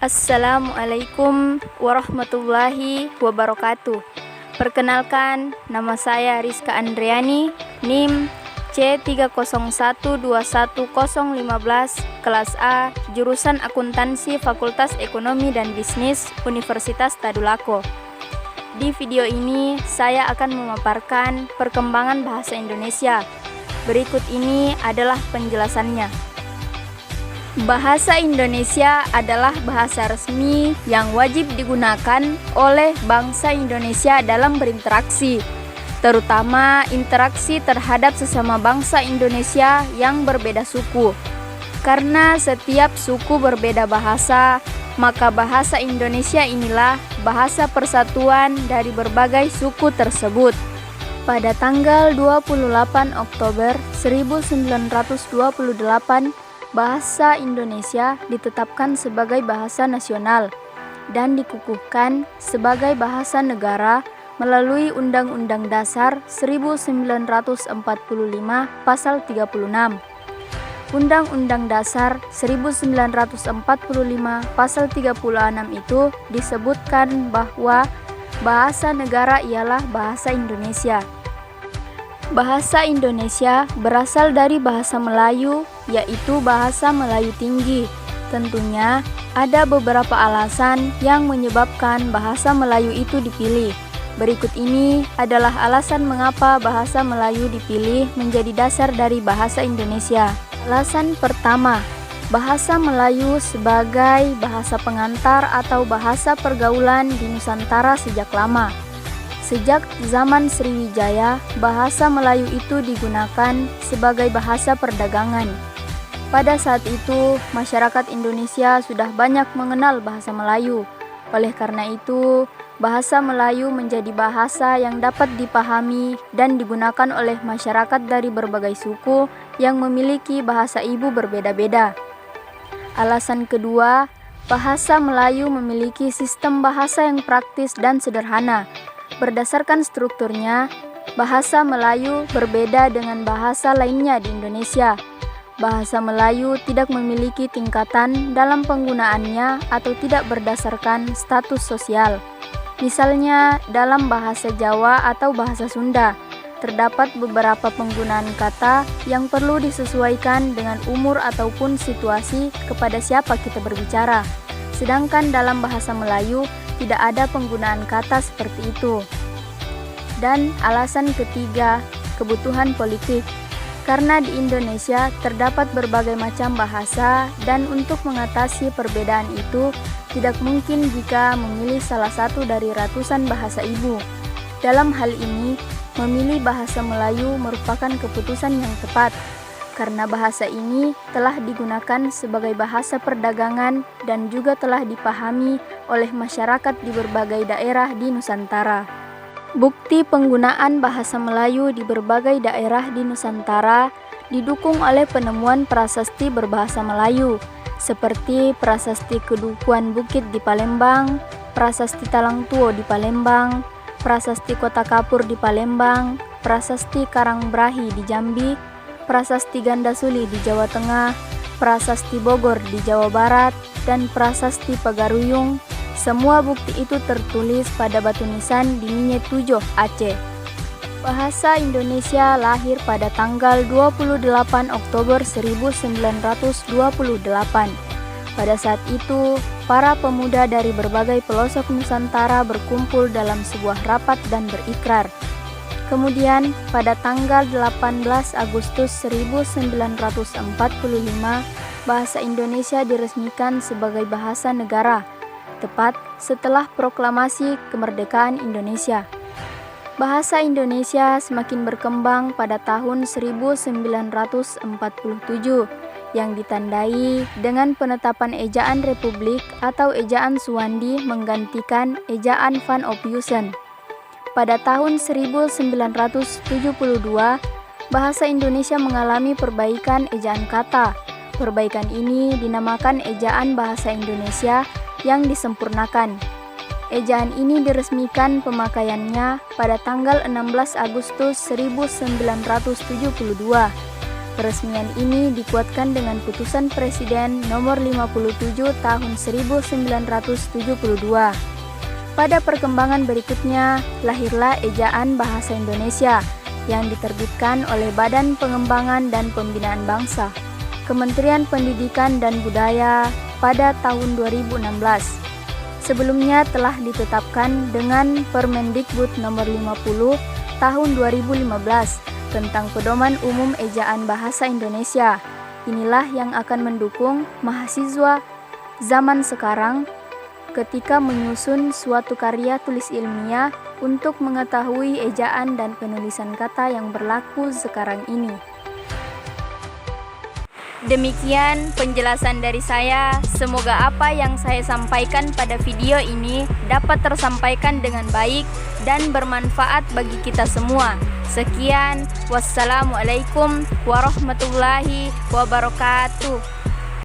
Assalamualaikum warahmatullahi wabarakatuh. Perkenalkan, nama saya Rizka Andriani, NIM C30121015, kelas A, jurusan Akuntansi Fakultas Ekonomi dan Bisnis Universitas Tadulako. Di video ini, saya akan memaparkan perkembangan bahasa Indonesia. Berikut ini adalah penjelasannya. Bahasa Indonesia adalah bahasa resmi yang wajib digunakan oleh bangsa Indonesia dalam berinteraksi, terutama interaksi terhadap sesama bangsa Indonesia yang berbeda suku. Karena setiap suku berbeda bahasa, maka bahasa Indonesia inilah bahasa persatuan dari berbagai suku tersebut. Pada tanggal 28 Oktober 1928, bahasa Indonesia ditetapkan sebagai bahasa nasional dan dikukuhkan sebagai bahasa negara melalui Undang-Undang Dasar 1945 Pasal 36. Undang-Undang Dasar 1945 Pasal 36 itu disebutkan bahwa bahasa negara ialah bahasa Indonesia. Bahasa Indonesia berasal dari bahasa Melayu, yaitu bahasa Melayu tinggi. Tentunya ada beberapa alasan yang menyebabkan bahasa Melayu itu dipilih. Berikut ini adalah alasan mengapa bahasa Melayu dipilih menjadi dasar dari bahasa Indonesia. Alasan pertama, bahasa Melayu sebagai bahasa pengantar atau bahasa pergaulan di Nusantara sejak lama. Sejak zaman Sriwijaya, bahasa Melayu itu digunakan sebagai bahasa perdagangan. Pada saat itu, masyarakat Indonesia sudah banyak mengenal bahasa Melayu. Oleh karena itu, bahasa Melayu menjadi bahasa yang dapat dipahami dan digunakan oleh masyarakat dari berbagai suku yang memiliki bahasa ibu berbeda-beda. Alasan kedua, bahasa Melayu memiliki sistem bahasa yang praktis dan sederhana. Berdasarkan strukturnya, bahasa Melayu berbeda dengan bahasa lainnya di Indonesia. Bahasa Melayu tidak memiliki tingkatan dalam penggunaannya atau tidak berdasarkan status sosial. Misalnya, dalam bahasa Jawa atau bahasa Sunda, terdapat beberapa penggunaan kata yang perlu disesuaikan dengan umur ataupun situasi kepada siapa kita berbicara. Sedangkan dalam bahasa Melayu, tidak ada penggunaan kata seperti itu. Dan alasan ketiga, kebutuhan politik. Karena di Indonesia terdapat berbagai macam bahasa dan untuk mengatasi perbedaan itu tidak mungkin jika memilih salah satu dari ratusan bahasa ibu. Dalam hal ini, memilih bahasa Melayu merupakan keputusan yang tepat. Karena bahasa ini telah digunakan sebagai bahasa perdagangan dan juga telah dipahami oleh masyarakat di berbagai daerah di Nusantara. Bukti penggunaan bahasa Melayu di berbagai daerah di Nusantara didukung oleh penemuan prasasti berbahasa Melayu, seperti prasasti Kedukuhan Bukit di Palembang, prasasti Talangtuo di Palembang, prasasti Kota Kapur di Palembang, prasasti Karangbrahi di Jambi, prasasti Gandasuli di Jawa Tengah, prasasti Bogor di Jawa Barat, dan prasasti Pagaruyung. Semua bukti itu tertulis pada batu nisan di Minye Tujoh, Aceh. Bahasa Indonesia lahir pada tanggal 28 Oktober 1928. Pada saat itu, para pemuda dari berbagai pelosok Nusantara berkumpul dalam sebuah rapat dan berikrar. Kemudian, pada tanggal 18 Agustus 1945, bahasa Indonesia diresmikan sebagai bahasa negara, tepat setelah proklamasi kemerdekaan Indonesia. Bahasa Indonesia semakin berkembang pada tahun 1947, yang ditandai dengan penetapan ejaan Republik atau ejaan Suwandi menggantikan ejaan Van Ophusen. Pada tahun 1972, bahasa Indonesia mengalami perbaikan ejaan kata. Perbaikan ini dinamakan ejaan bahasa Indonesia yang disempurnakan. Ejaan ini diresmikan pemakaiannya pada tanggal 16 Agustus 1972. Peresmian ini dikuatkan dengan putusan Presiden nomor 57 tahun 1972. Pada perkembangan berikutnya, lahirlah Ejaan Bahasa Indonesia yang diterbitkan oleh Badan Pengembangan dan Pembinaan Bangsa, Kementerian Pendidikan dan Budaya pada tahun 2016. Sebelumnya telah ditetapkan dengan Permendikbud nomor 50 tahun 2015 tentang Pedoman Umum Ejaan Bahasa Indonesia. Inilah yang akan mendukung mahasiswa zaman sekarang ketika menyusun suatu karya tulis ilmiah untuk mengetahui ejaan dan penulisan kata yang berlaku sekarang ini. Demikian penjelasan dari saya. Semoga apa yang saya sampaikan pada video ini dapat tersampaikan dengan baik dan bermanfaat bagi kita semua. Sekian, wassalamualaikum warahmatullahi wabarakatuh.